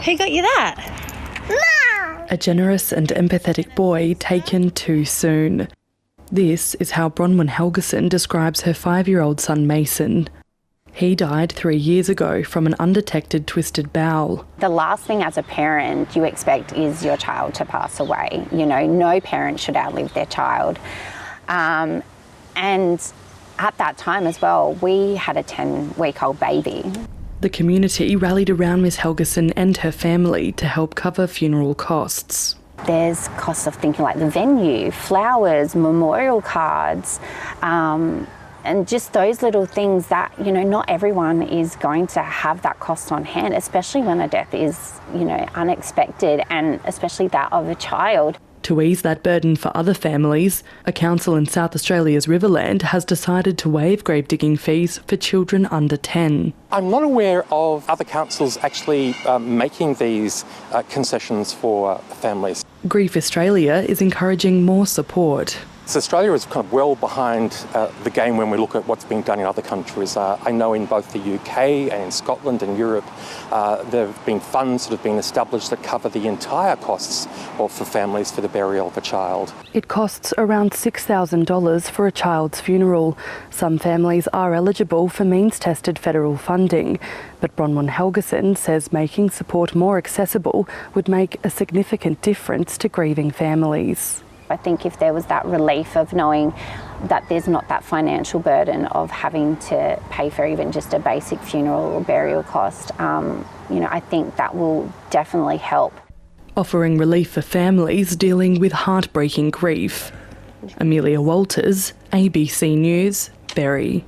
Who got you that? A generous and empathetic boy taken too soon. This is how Bronwyn Helgeson describes her 5-year-old son Mason. He died 3 years ago from an undetected twisted bowel. The last thing as a parent you expect is your child to pass away. You know, no parent should outlive their child. And at that time as well, we had a 10-week-old baby. The community rallied around Miss Helgeson and her family to help cover funeral costs. There's costs of thinking like the venue, flowers, memorial cards, and just those little things that, you know, not everyone is going to have that cost on hand, especially when a death is, you know, unexpected, and especially that of a child. To ease that burden for other families, a council in South Australia's Riverland has decided to waive grave digging fees for children under 10. I'm not aware of other councils actually making these concessions for families. Grief Australia is encouraging more support. So Australia is kind of well behind the game when we look at what's being done in other countries. I know in both the UK and in Scotland and Europe, there have been funds that have been established that cover the entire costs for families for the burial of a child. It costs around $6,000 for a child's funeral. Some families are eligible for means-tested federal funding, but Bronwyn Helgeson says making support more accessible would make a significant difference to grieving families. I think if there was that relief of knowing that there's not that financial burden of having to pay for even just a basic funeral or burial cost, you know, I think that will definitely help. Offering relief for families dealing with heartbreaking grief. Amelia Walters, ABC News, Berry.